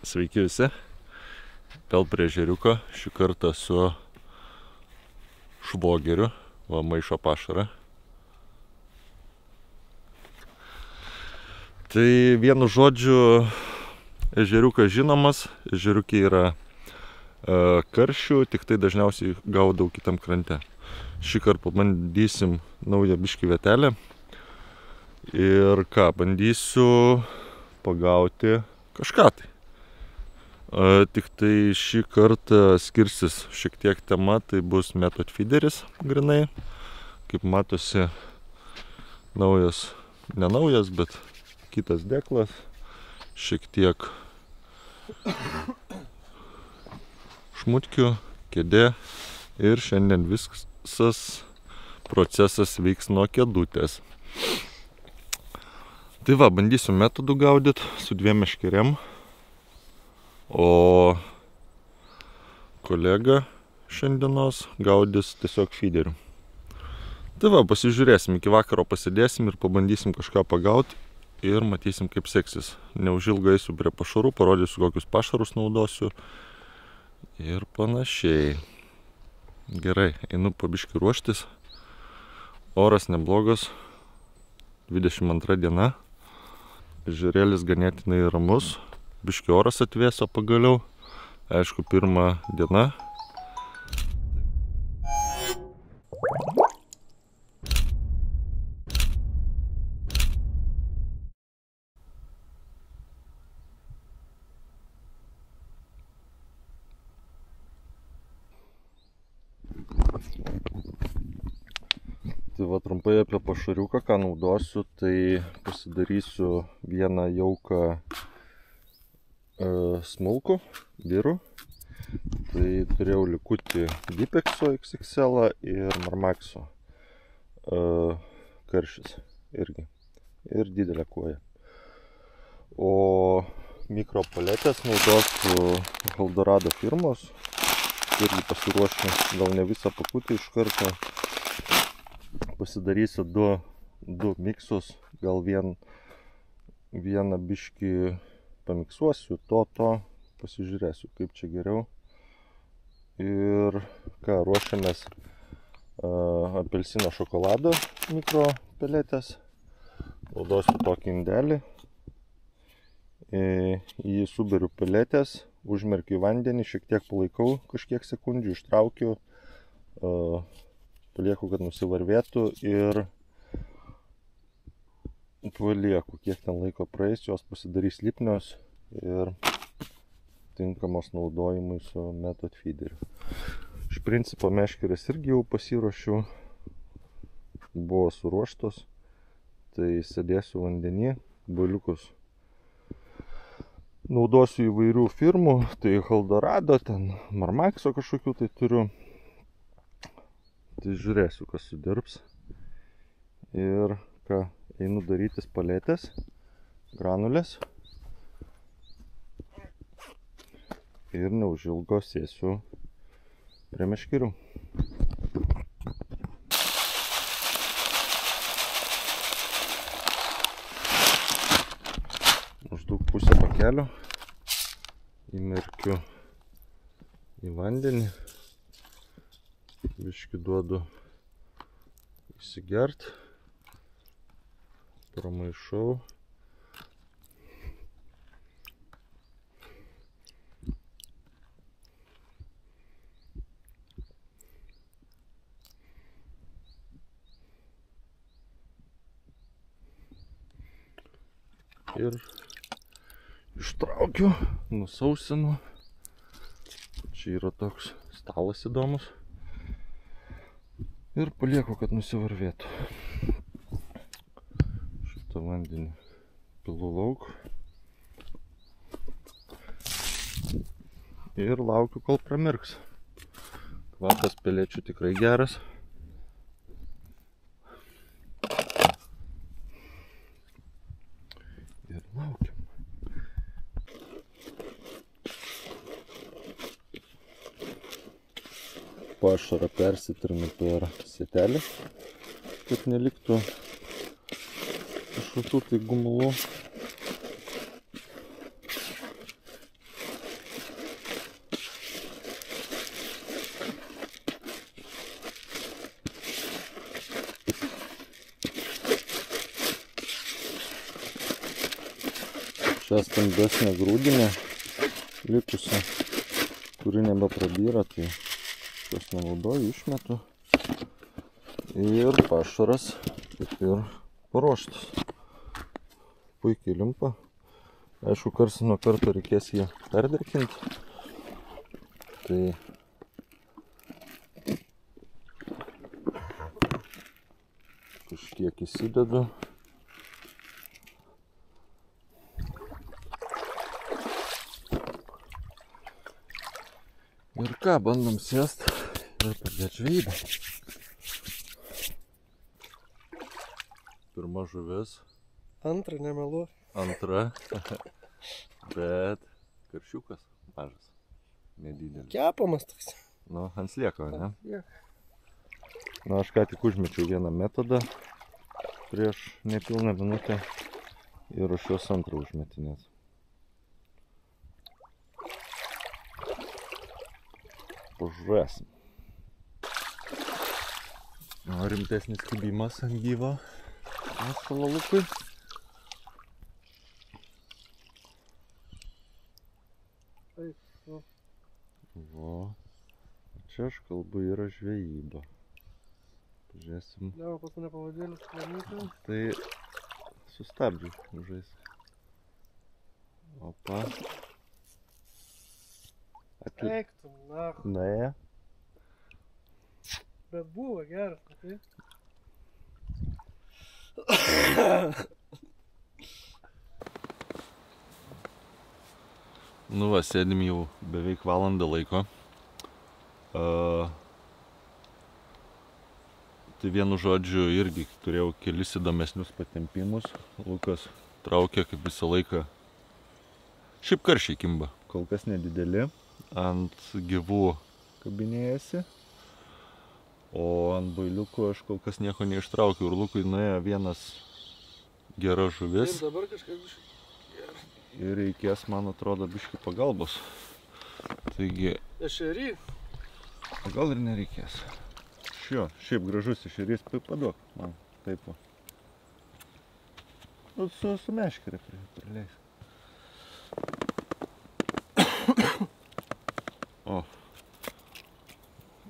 Sveiki visi, vėl prie ežeriuko, šį kartą su švogeriu, va maišo pašarą. Tai vienu žodžiu, ežeriukas žinomas, ežeriukai yra karšių, tik tai dažniausiai gaudau kitam krante. Šį kartą pabandysim naują biškį vietelę ir bandysiu pagauti kažką tai. Tik tai šį kartą skirsis šiek tiek tema, tai bus method feederis grinai. Kaip matosi, naujas, ne naujas, bet kitas dėklas, šiek tiek šmutkių, kėdė ir šiandien visas procesas vyks nuo kėdutės. Tai va, bandysiu metodų gaudyti su 2 meškerėm. O kolega šiandienos gaudys tiesiog feederiu. Tai va, pasižiūrėsim, iki vakaro pasidėsim ir pabandysim kažką pagauti ir matysim, kaip seksis. Neužilgai eisiu prie pašarų, parodysiu, kokius pašarus naudosiu ir panašiai. Gerai, einu pabiškį ruoštis. Oras neblogas, 22 diena. Ežerėlis ganėtinai ramus. Biški oras atvėso pagaliau. Aišku, 1 diena. Tai va, trumpai apie pašariuką, ką naudosiu, tai pasidarysiu vieną jauką smulkų, birų. Tai turėjau likutį Dipexo XXL ir Marmaxo karšis irgi. Ir didelę koją. O mikropaletės naudosiu Eldorado firmos. Irgi pasiruošiu, gal ne visą pakutį iš karto. Pasidarysiu du miksus, gal vieną biškį pamiksuosiu, pasižiūrėsiu, kaip čia geriau. Ir ką, ruošiamės apelsino šokolado mikropeletės. Naudosiu tokį indelį. Jį suberiu peletės, užmerkiu į vandenį, šiek tiek palaikau kažkiek sekundžių, ištraukiu, palieku, kad nusivarvėtų ir palieku, kiek ten laiko praeis, jos pasidarys lipnios ir tinkamos naudojimui su method feederiu. Iš principo meškerės irgi jau pasiruošiu, buvo suruoštos, tai sėdėsiu vandenį, baliukus naudosiu įvairių firmų, tai Eldorado, ten Marmaxo kažkokių tai turiu. Tai žiūrėsiu, kas sudirbs. Ir ką, einu darytis paletės, granulės. Ir neužilgo sėsiu prie meškerių. Maždaug pusę pakelio įmerkiu į vandenį. Biškį duodu įsigert, pramaišau. Ir ištraukiu, nusausinu. Čia yra toks stalas įdomus. Ir palieku, kad nusivarvėtų. Šitą vandenį pilu lauk. Ir laukiu, kol pramirks. Kvapas pelečių tikrai geras. Ir laukiam. Pašarą persitrinu per sietelį, kad neliktų kažkokių tai gumulų. Čia stambesnė grūdinė likusi, kuri nebeprabyra, tai šios nenaudoju, išmetu. Ir pašaras ir paruoštas. Puikiai limpa. Aišku, karts nuo karto reikės jį perdirkinti. Tai kažkiek įsidedu. Ir ką, bandom sėst ir pradėti žvejybą. Pirma žuvis. Antra, nemeluok. Antra. Bet karšiukas mažas. Nedidelis. Kepamas toks. Nu, ant slieko, ne? Yeah. Nu, aš ką tik užmečiau vieną metodą prieš nepilną minutę ir ruošiuos antrą užmetinėt. Pažiūrėsim. Rimtesnis kibimas ant gyvo salalukui. Va. Čia aš kalbu yra žvejyba. Pažiūrėsim. Liau, pas mane pavadėlis planytė. Tai sustabdžiu žais. Opa. Eiktum, na. Nuėjo. Bet buvo geras, matai? Nu va, sėdim jau beveik valandą laiko. Tai vienu žodžiu irgi turėjau kelis įdomesnius patempimus. Lukas traukė kaip visą laiką. Šiaip karšiai kimba, kol kas nedideli. Ant gyvų kabinėjasi. O ant bailiukų aš kol kas nieko neištraukiau. Ir Lukui nuėjo vienas gera žuvis. Ir dabar kažkas biškai. Ir reikės, man atrodo, biškį pagalbos. Taigi... Ešerį? O gal ir nereikės. Šiaip gražus ešerys, paduok man. Taip va. Nu, su meškerė prileis. O.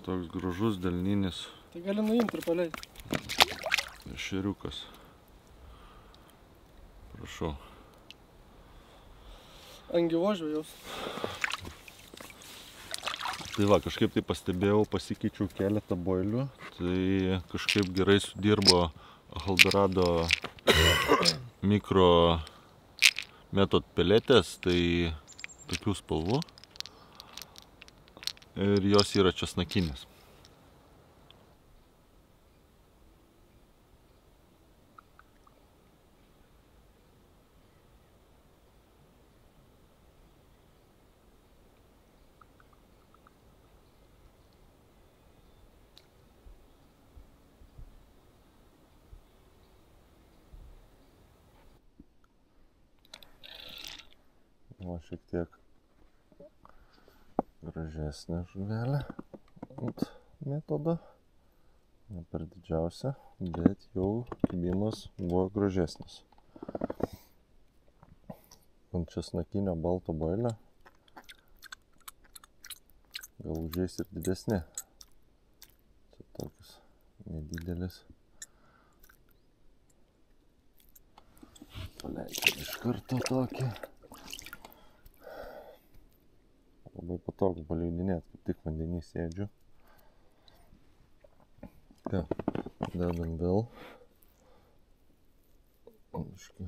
Toks gražus delninis. Tai gali nuimti ir paleisti. Ešeriukas. Prašau. Ant gyvos žvejos. Tai va, kažkaip tai pastebėjau, pasikeičiau keletą boilių. Tai kažkaip gerai sudirbo Halberado mikro metod peletės, tai tokių spalvų. Ir jos yra česnakinės. O šiek tiek gražesnė žuvelė ant metodo. Ne per didžiausia, bet jau kibimas buvo gražesnis. Ant česnakinio balto boilio gal užeis ir didesnė. Čia tokius nedidelis. Paleidžiam iš karto tokį. Labai patogu paleidinėti, kaip tik vandenį sėdžiu. Ką, dedam vėl. Aiškiai,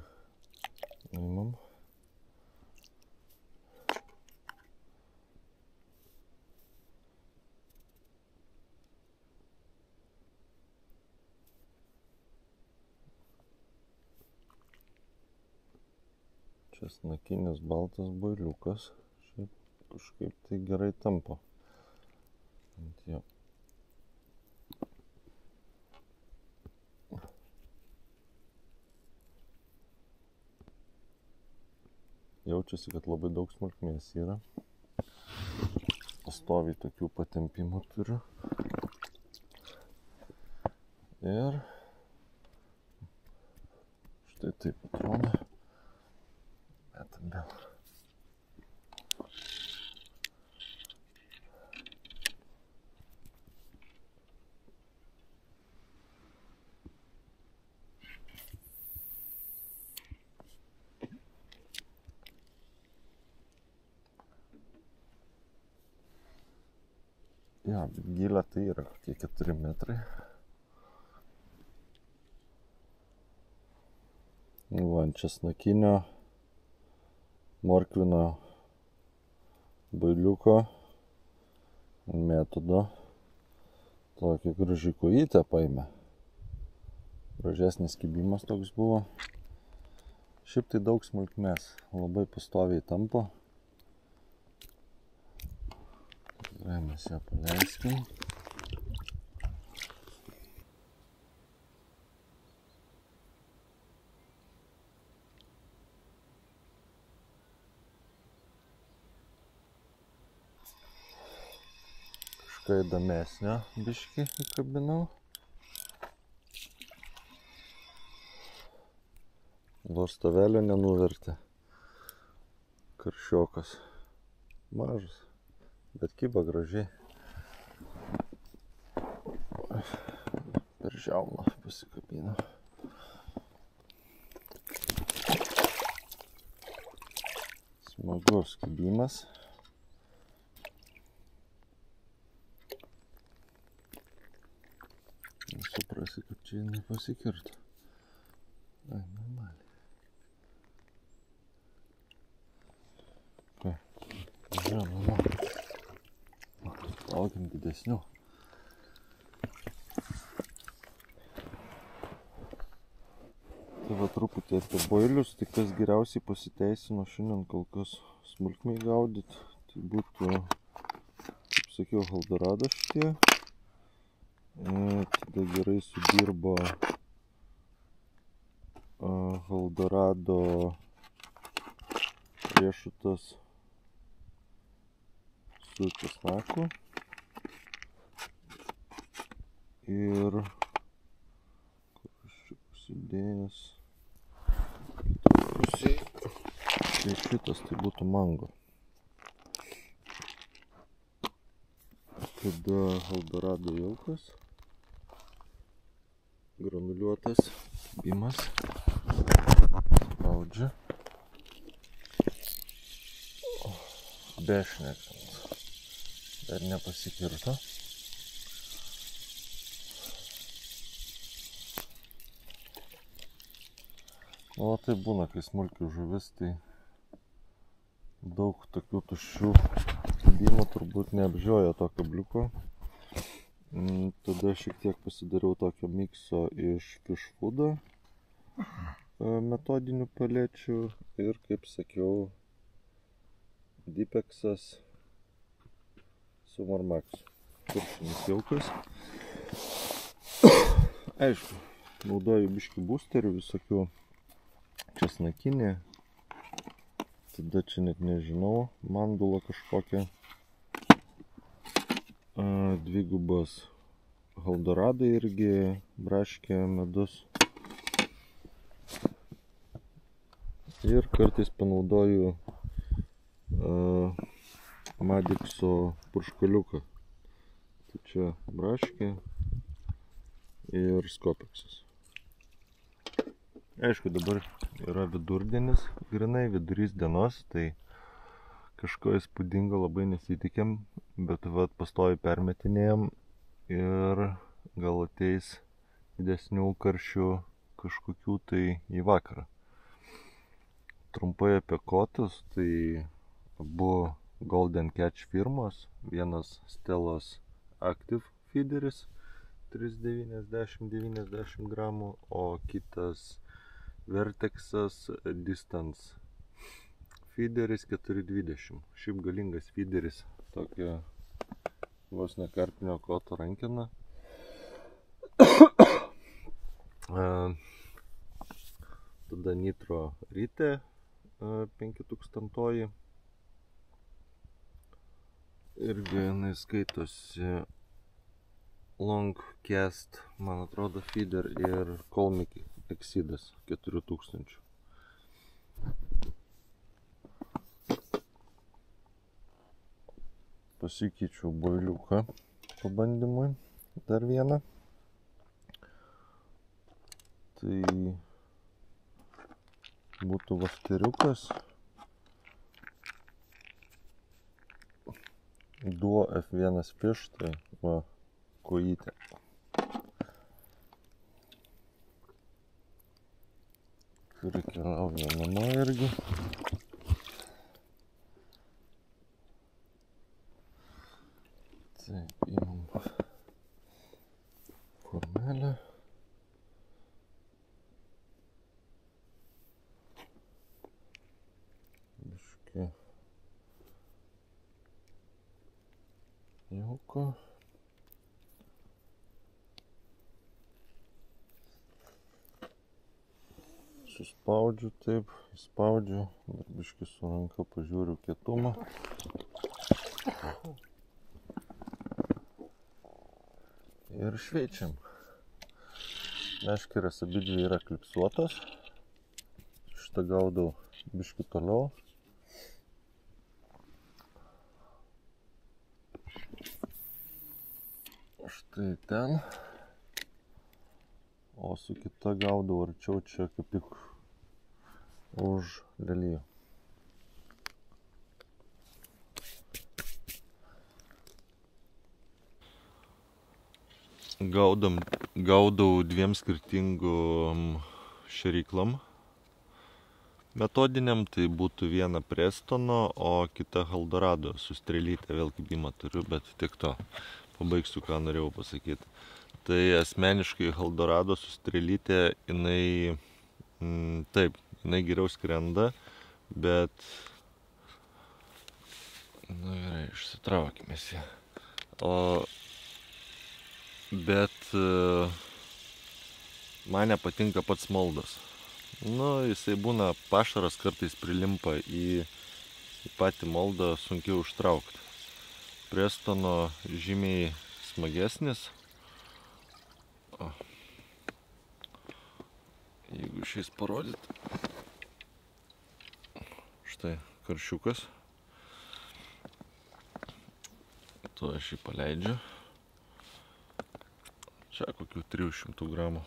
nuimam. Česnakinis baltas bailiukas. Šiaip kažkaip tai gerai tampa ant jo. Jaučiasi, kad labai daug smulkmės yra. Pastoviai tokių patempimų turiu. Ir štai taip atrodo. Metam Jo, gilė tai yra kokie 4 metrai. Ant česnakinio, morkvino, bailiuko metodo. Tokia graži kojytė paėmė. Gražesnis kibimas toks buvo. Šiaip tai daug smulkmės, labai pastoviai tampo. Tikrai mes ją paleiskim. Kažką įdomesnio biškį įkabinau. Nors tavelio nenuvertė. Karšiokas. Mažas, bet kiba gražiai. Per žiauną pasikabinau. Smagus kibimas. Suprasi, kad čia jinai pasikirto. Ai, normaliai. Ką? Žiūrėjom, laukiam didesnių. Tai va truputį apie boilius, tai kas geriausiai pasiteisino šiandien kol kas smulkmiai gaudyti. Tai būtų, kaip sakiau, Eldorado šitie. Tada gerai sudirbo Eldorado riešutas su česnaku ir kur aš čia pasidėjęs pusiai, tai šitas tai būtų mango. Tada Eldorado jaukas, granuliuotas kibimas, spaudžia, bešnekant, dar nepasikirto. O tai būna, kai smulkių žuvis, tai daug tokių tuščių kibimų turbūt neapžioja to kabliuko. Tada šiek tiek pasidariau tokio mikso iš fish foodo metodinių palečių ir, kaip sakiau, Dipexas su Marmaxu. Kuršinis jaukas. Aišku, naudoju biškį boosterių visokių, česnakinį. Tada čia net nežinau, mandula kažkokia. Dvigubas Eldorado irgi, braškė, medus. Ir kartais panaudoju Madikso purškaliuką. Tai čia braškė ir Skopexas. Aišku, dabar yra vidurdienis, grinai vidurys dienos, tai kažko įspūdingo labai nesitikėm, bet vat pastoviai permetinėjom ir gal ateis didesnių karšių kažkokių tai į vakarą. Trumpai apie kotus, tai abu Golden Catch firmos, vienas Stelos Active feederis 390-90 gramų, o kitas Vertexas Distance feederis 420. Šiaip galingas feederis, tokia vos ne karpinio koto rankena. Tada Nitro Rite 5000. Irgi jinai skaitosi Long Cast, man atrodo, feeder ir Colmic Exceedas 4000. Pasikeičiau boiliuką pabandymui, dar vieną. Tai būtų vasteriukas Duo F1 fish, tai va, kojytė. Kuri keliauja namo irgi. Taip, imam formelę. Biškį jauko. Suspaudžiu taip, įspaudžiu, dar biškį su ranka pažiūriu kietumą. Ir šveičiam. Meškerės abidvi yra klipsuotos. Šitą gaudau biškį toliau. Štai ten. O su kita gaudau arčiau čia kaip tik už lelijų. Gaudau dviem skirtingom šėryklam metodiniam, tai būtų viena Prestono, o kita Eldorado su strėlyte, vėl kibimą turiu, bet tik to. Pabaigsiu, ką norėjau pasakyti. Tai asmeniškai Eldorado su strėlyte, jinai, taip, jinai geriau skrenda, bet, nu gerai, išsitraukimės ją. Bet man nepatinka pats moldas. Nu, jisai būna pašaras, kartais prilimpa į patį moldą, sunkiau ištraukti. Prestono žymiai smagesnis. Jeigu šiais parodyt. Štai karšiukas. To aš jį paleidžiu. Čia kokių 300 gramų.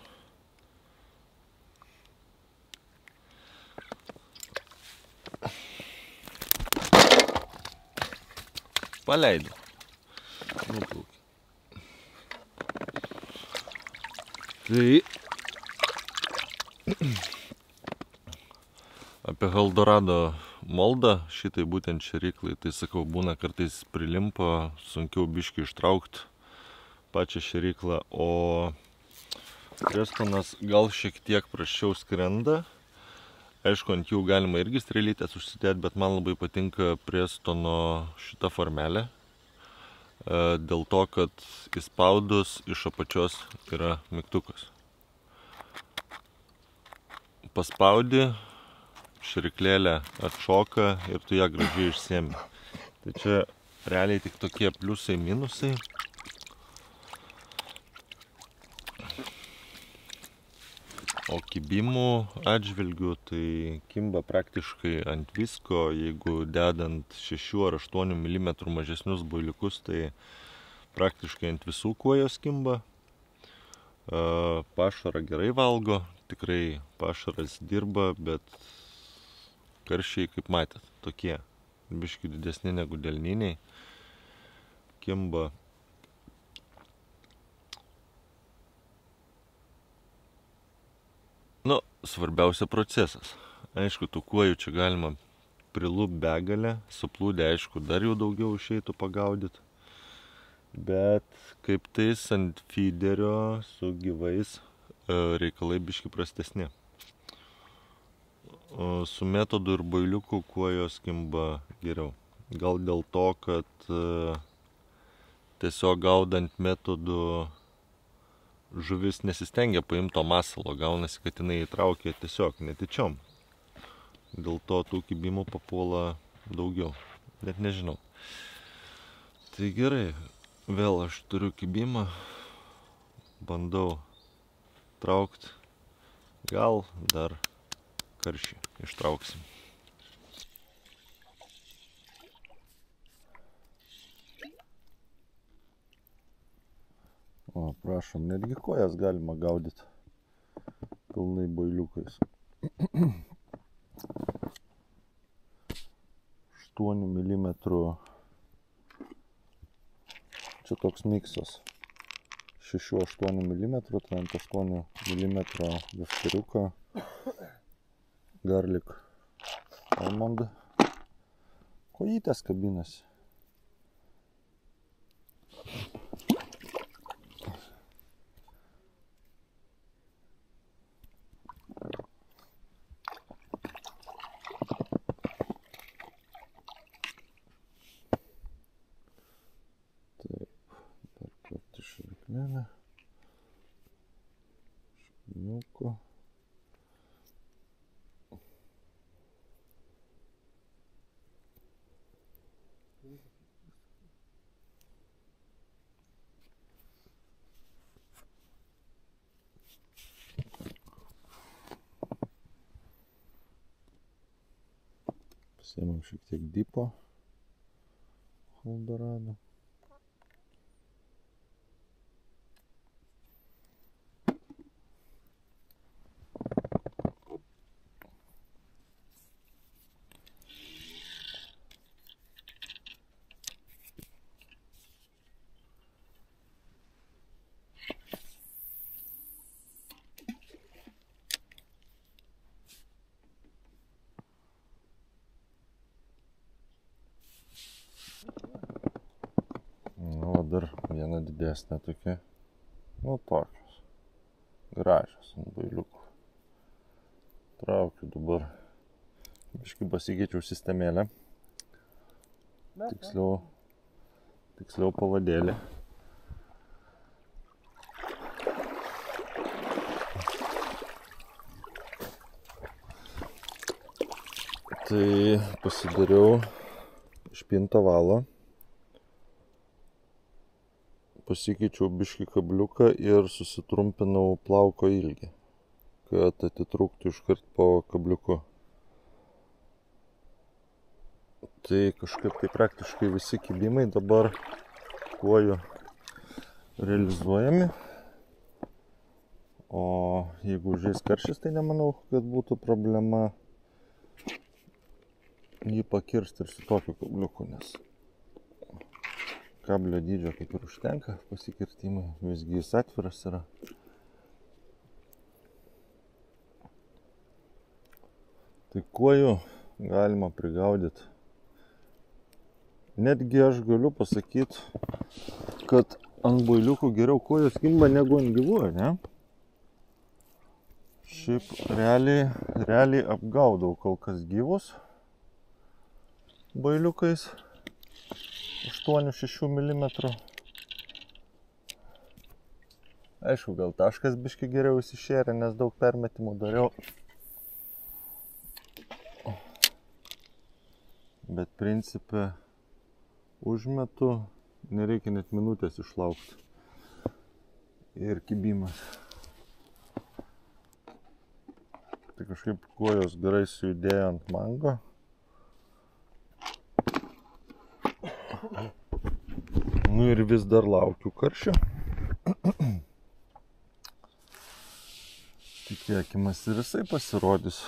Paleidau. Nuplaukė. Tai apie Eldorado moldą, šitai būtent šėryklai, tai sakau, būna kartais prilimpa, sunkiau biškį ištraukti pačią šėryklą, o Prestonas gal šiek tiek prasčiau skrenda. Aišku, ant jų galima irgi strėlytės užsidėti, bet man labai patinka Prestono šita formelė. Dėl to, kad įspaudus iš apačios yra mygtukas. Paspaudi, šėryklėlė atšoka ir tu ją gražiai išsiemi. Tai čia realiai tik tokie pliusai, minusai. O kibimų atžvilgių, tai kimba praktiškai ant visko. Jeigu dedant 6 ar 8 mm mažesnius builiukus, tai praktiškai ant visų kuojos kimba. Pašarą gerai valgo, tikrai pašaras dirba, bet karšiai, kaip matėt, tokie biški didesni negu delniniai. Kimba. Nu, svarbiausia procesas. Aišku, tų kuojų čia galima prilūp begalę, suplūdę, aišku, dar jau daugiau išeitų pagaudyti. Bet kaip tais ant feederio su gyvais reikalai biški prastesni. Su metodu ir builiuku kuojos kimba geriau. Gal dėl to, kad tiesiog gaudant metodu žuvis nesistengia paimti to masalo, gaunasi, kad jinai įtraukia tiesiog netyčiom. Dėl to tų kibimų papuola daugiau, net nežinau. Tai gerai, vėl aš turiu kibimą, bandau traukti, gal dar karšį ištrauksim. O, prašom, netgi kojas galima gaudyti pilnai builiukais. 8 mm čia toks miksas. 6-8 mm, tai ant 8 mm višteriuko, garlic, almond. Kojytės kabinasi. Šaknelė, šakniuko. Pasiėmėm šiek tiek dipo Eldorado. Nu, dar viena didesnė tokia, nu tokios, gražios ant bailiukų. Traukiu dabar, biškį pasikeičiau sistemėlę, tiksliau pavadėlį. Tai pasidariau špintą valą. Pasikeičiau biškį kabliuką ir susitrumpinau plauko ilgį, kad atitrūktų iškart po kabliuku. Tai kažkaip tai praktiškai visi kibimai dabar kuoju realizuojami. O jeigu užeis karštis, tai nemanau, kad būtų problema jį pakirsti ir su tokiu kabliuku, nes kablio dydžio kaip ir užtenka pasikirtimui, visgi jis atviras yra. Tai kuoju galima prigaudyti. Netgi aš galiu pasakyti, kad ant bailiukų geriau kuojos kimba negu ant gyvųjų, ne? Šiaip realiai apgaudau kol kas gyvus bailiukais. 8-6 mm. Aišku, gal taškas biškį geriau įsišėrė, nes daug permetimų dariau. Bet principe užmetu, nereikia net minutės išlaukti. Ir kibimas. Tai kažkaip kuojos gerai sujudėjo ant mango. Nu ir vis dar laukiu karščio. Tikėkimės ir jisai pasirodys.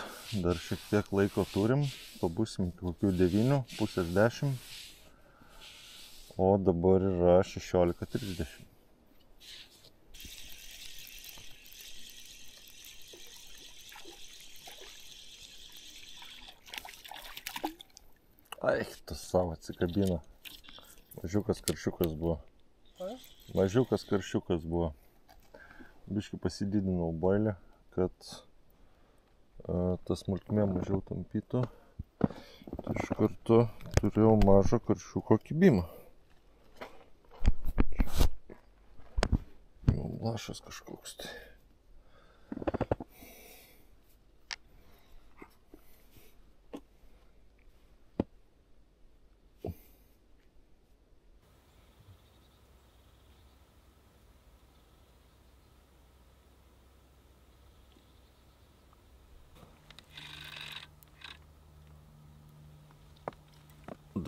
Dar šiek tiek laiko turim. Pabūsim kokių 9, pusės 10. O dabar yra 16:30. Ai, tas savo atsikabino. Mažiukas karšiukas buvo. Mažiukas karšiukas buvo. Biškį pasididinau boilę, kad tas smulkmė mažiau tampytų. Tai iš karto turėjau mažą karšiuko kibimą. Jau lašas kažkoks tai.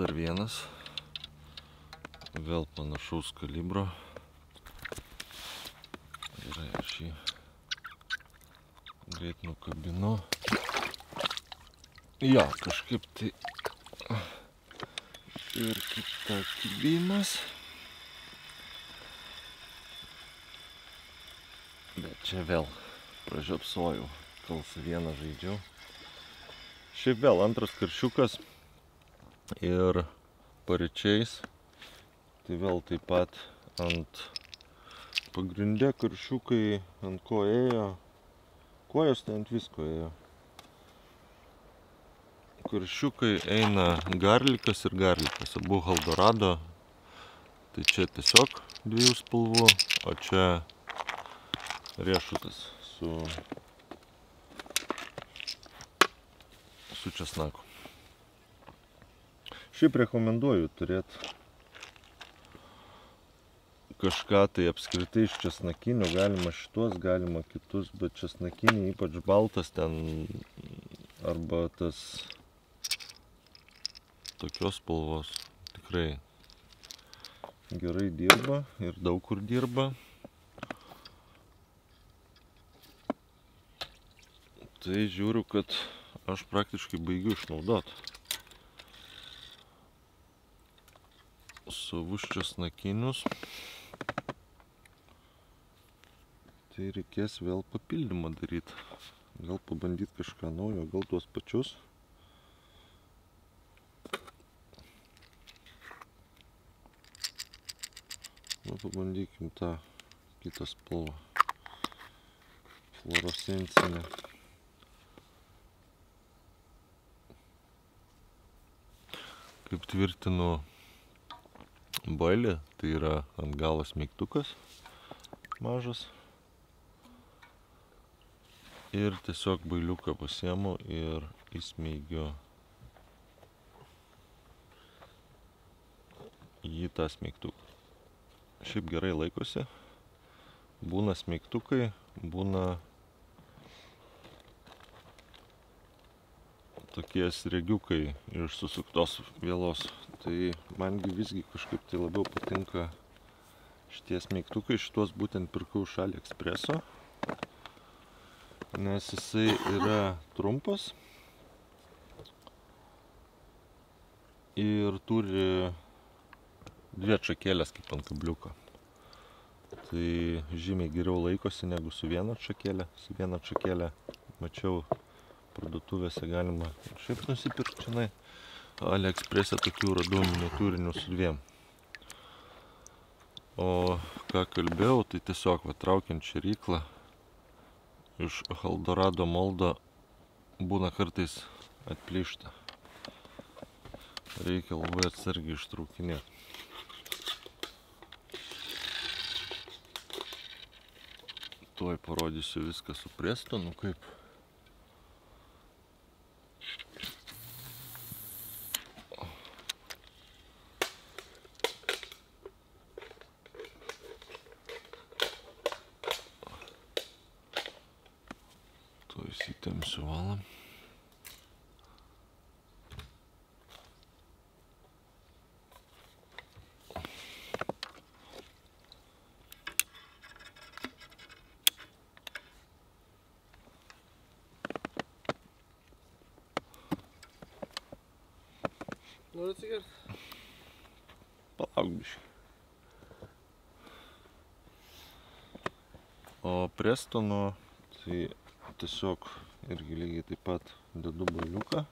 Dar vienas, vėl panašaus kalibro. Gerai, aš jį greit nukabinu. Jo, kažkaip tai ir kita kibimas. Bet čia vėl pražiopsojau, kol su vieną žaidžiau. Šiaip vėl antras karšiukas ir paryčiais. Tai vėl taip pat ant pagrindė karšiukai, ant ko ėjo. Kojos tai ant visko ėjo. Karšiukai eina garlikas ir garlikas, abu Eldorado. Tai čia tiesiog dviejų spalvų, o čia riešutas su česnaku. Šiaip rekomenduoju turėti kažką tai apskritai iš česnakinių, galima šitos, galima kitus, bet česnakiniai, ypač baltas ten, arba tas tokios spalvos, tikrai gerai dirba ir daug kur dirba. Tai žiūriu, kad aš praktiškai baigiu išnaudoti savus česnakinius. Tai reikės vėl papildymą daryti. Gal pabandyti kažką naujo, gal tuos pačius. Nu, pabandykim tą kitą spalvą. Fluorescencinę. Kaip tvirtinu bailį, tai yra ant galo smeigtukas mažas. Ir tiesiog bailiuką pasiemu ir įsmeigiu į tą smeigtuką. Šiaip gerai laikosi. Būna smeigtukai, būna tokie sriegiukai iš susuktos vielos. Tai mangi visgi kažkaip tai labiau patinka šitie smeigtukai. Šitos būtent pirkau iš AliExpreso. Nes jisai yra trumpas ir turi dvi atšakėlės kaip ant kabliuko. Tai žymiai geriau laikosi negu su viena atšakėlė. Su viena atšakėlė mačiau parduotuvėse galima šiaip nusipirkti čionai. AliExpresse tokių radau miniatūrinių su dviem. O ką kalbėjau, tai tiesiog traukiant šėryklą iš Eldorado moldo būna kartais atplyšta. Reikia labai atsargiai ištraukinėti. Tuoj parodysiu viską su Prestonu, kaip. Įsitemsiu valą. Noriu atsigert? Palauk biškį. O Prestono tai tiesiog irgi lygiai taip pat dedu bailiuką.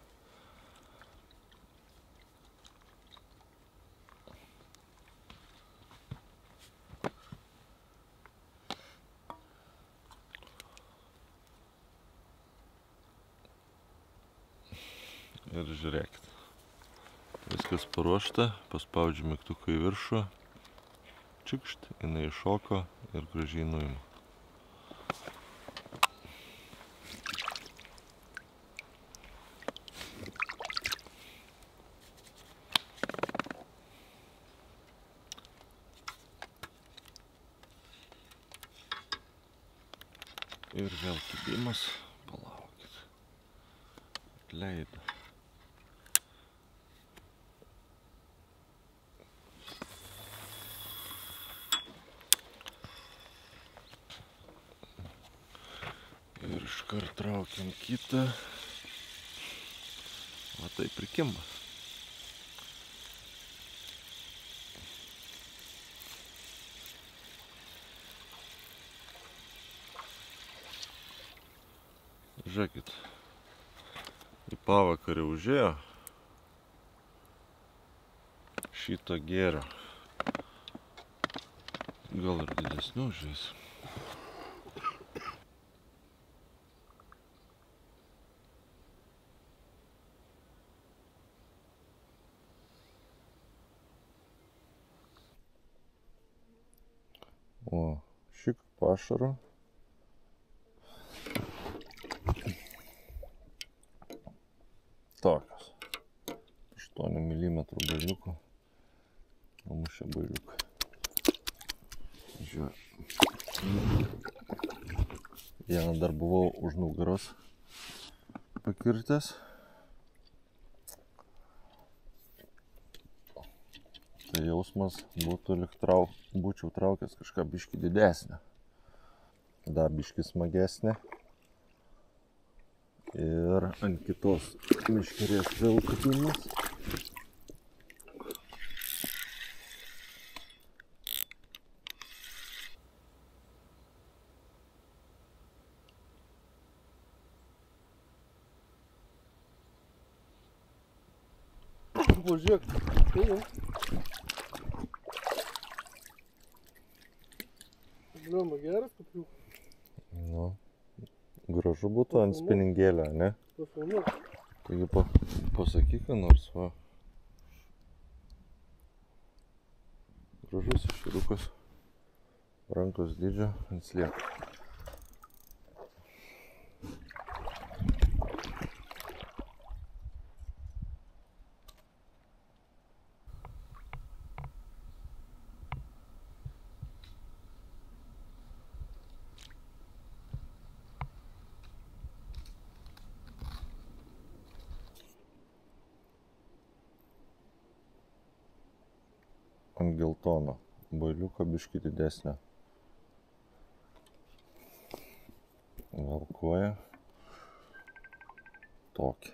Ir žiūrėkit. Viskas paruošta, paspaudžiu mygtuką į viršų. Čikšt, jinai iššoko ir gražiai nuima. Ir vėl kibimas, palaukit, atleido. Ir iškart traukiam kitą, va tai prikimba. Žiūrėkit, į pavakarį užėjo šito gėrio. Gal ir didesnių žais. O, šik pašaro. Tokios. 8 mm bailiukų. Mušė bailiuką. Žiūrė. Vieną dar buvau už nugaros pakirtęs. Tai jausmas būtų lyg būčiau traukęs kažką biškį didesnę. Dar biškį smagesnė. Ir ant kitos meškerės vėl kapimas. Pažiūrėk, tai jau. Žinoma, geras papių. Nu, gražu būtų ant spiningėlio, ne? Pafilmuok. Taigi pasakyk, ką nors, va. Gražus ešeriukas. Rankos dydžio ant slieko. Ant geltono. Bailiuko biškį didesnio. Valkuoja. Tokį.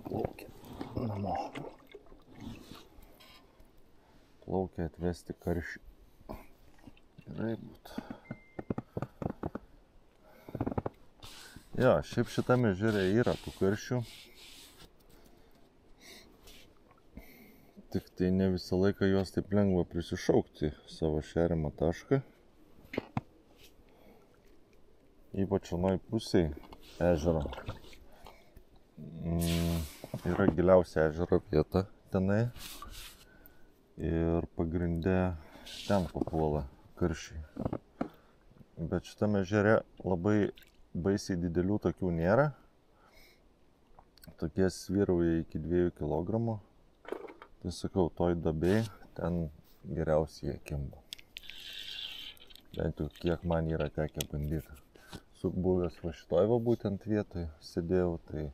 Plaukia. Namo. Plaukia atvesti karšį. Gerai būtų. Jo, šiaip šitame ežere yra tų karšių. Tik tai ne visą laiką juos taip lengva prisišaukti savo šeriamą tašką. Ypač anoj pusėj ežero. Yra giliausia ežero vieta tenai. Ir pagrinde ten papuola karšiai. Bet šitame ežere labai baisiai didelių tokių nėra. Tokie svyrauja iki 2 kg. Tai sakau, toj duobėj ten geriausiai jie kimba. Bent jau kiek man yra tekę bandyti. Su buvęs va šitoj va būtent vietoj sėdėjau, tai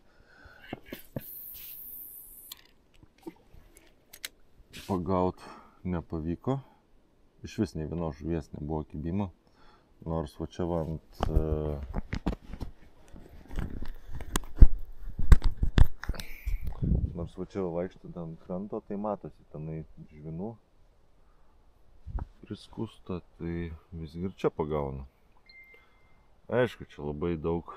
pagaut nepavyko. Iš vis nei vienos žuvies nebuvo kibimo. Nors va čia va ant Nors va čia vaikštant ant kranto, tai matosi tenai žvinų priskusta, tai visgi ir čia pagauna. Aišku, čia labai daug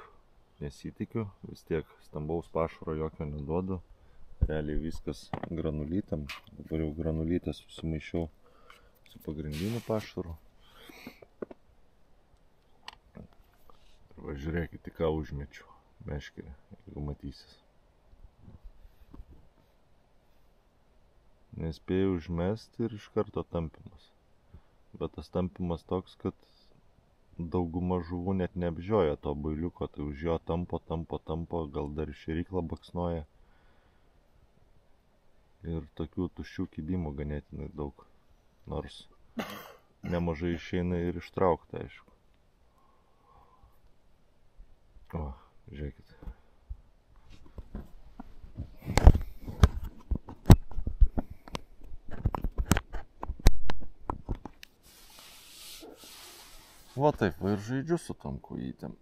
nesitikiu, vis tiek stambaus pašaro jokio neduodu. Realiai viskas granulytam. Dabar jau granulytę susimaišiau su pagrindiniu pašaru. Ir va žiūrėkit, ką užmečiau meškerę, jeigu matysis. Nespėjau užmesti ir iš karto tampimas. Bet tas tampimas toks, kad dauguma žuvų net neapžioja to bailiuko, tai už jo tampo, gal dar šėryklą baksnoja. Ir tokių tuščių kibimų ganėtinai daug. Nors nemažai išeina ir ištraukta, aišku. O, žiūrėkit. Va taip, va ir žaidžiu su tom kojytėm.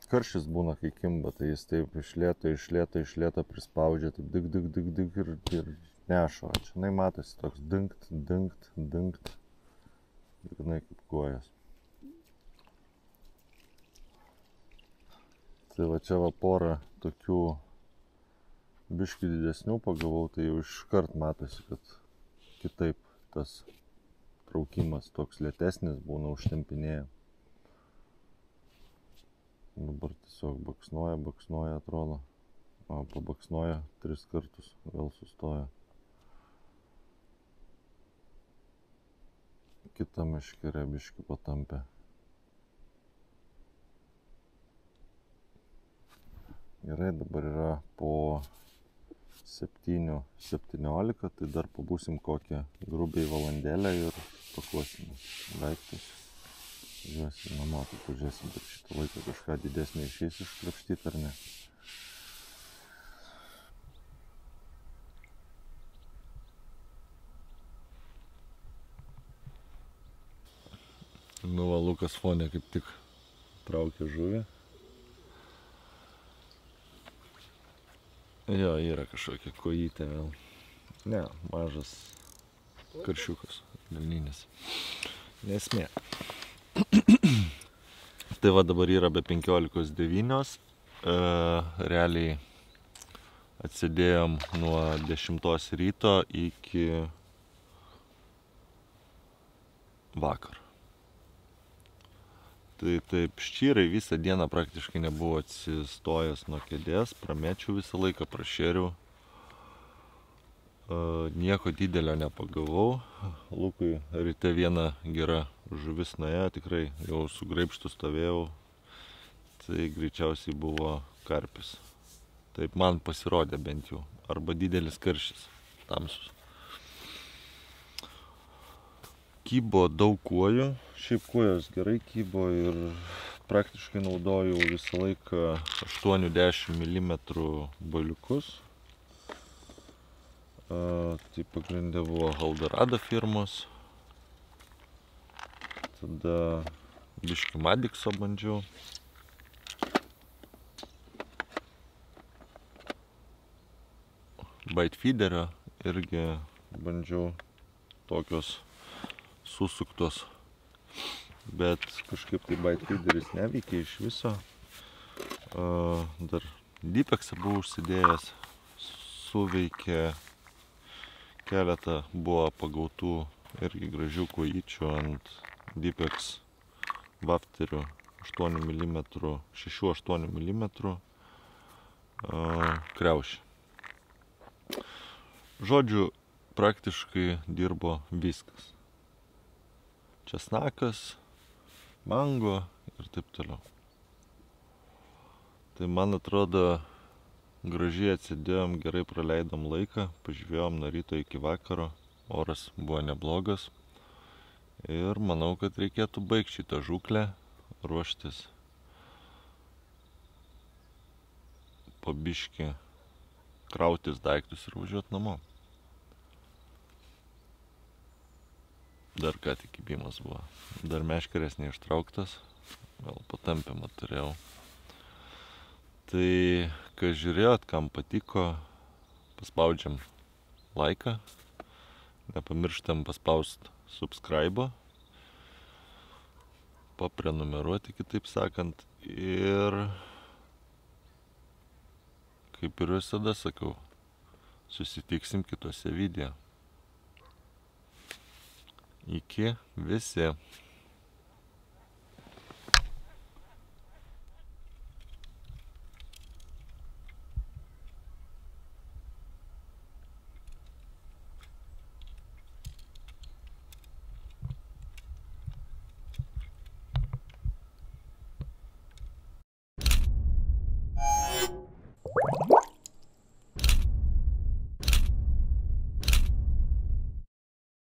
Karšis būna, kai kimba, tai jis taip iš lėto prispaudžia, taip dig ir nešo. Čia matosi toks dingt. Grinai kaip kojas. Tai va čia va porą tokių biškį didesnių pagavau, tai jau iškart matosi, kad kitaip tas traukimas toks lėtesnis būna, užtempinėja. Dabar tiesiog baksnoja atrodo. O pabaksnoja 3 kartus, vėl sustoja. Kita meškerė biškį patampė. Gerai, dabar yra po 7:17, tai dar pabūsim kokią grubiai valandėlę ir pakuosim daiktus. Žiūrėsim namo, tai pažiūrėsim, per šitą laiką kažką didesnį išeis iškrapštyti ar ne. Nu va, Lukas fone kaip tik traukia žuvį. Jo, yra kažkokia kojytė vėl. Ne, mažas karšiukas, delninis. Nesmė. Tai va dabar yra be 15:09. Realiai atsidėjom nuo 10 ryto iki vakar. Tai taip ščyrai visą dieną praktiškai nebuvo atsistojęs nuo kėdės, pramečiau visą laiką, prašėriau. Nieko didelio nepagavau. Lukui ryte viena gera žuvis nuėjo, tikrai jau su graibštu stovėjau. Tai greičiausiai buvo karpis. Taip man pasirodė bent jau. Arba didelis karšis, tamsus. Kybo daug kuojų, šiaip kuojos gerai kybo ir praktiškai naudojau visą laiką 8-10 mm boliukus. Tai pagrindė buvo Eldorado firmos. Tada biškį Madikso bandžiau. Bite feederio irgi bandžiau, tokios susuktos, bet kažkaip tai bite feederis neveikia iš viso. Dar Dipeksą buvau užsidėjęs, suveikė keletą, buvo pagautų irgi gražių kojyčių ant Dipeks wafterių 8 mm, 6-8 mm kriaušį. Žodžiu, praktiškai dirbo viskas. Česnakas, mango ir taip toliau. Tai man atrodo, gražiai atsidėjom, gerai praleidom laiką, pažvėjom nuo ryto iki vakaro, oras buvo neblogas. Ir manau, kad reikėtų baigti šitą žūklę, ruoštis po biškį, krautis daiktus ir važiuoti namo. Dar ką tik kibimas buvo. Dar meškerės neištrauktas. Gal patampimą turėjau. Tai, kai žiūrėjot, kam patiko, paspaudžiam laiką. Nepamirštam paspausti subscribe. Paprenumeruoti, kitaip sakant. Ir, kaip ir visada sakau, susitiksim kitose video. Iki visi.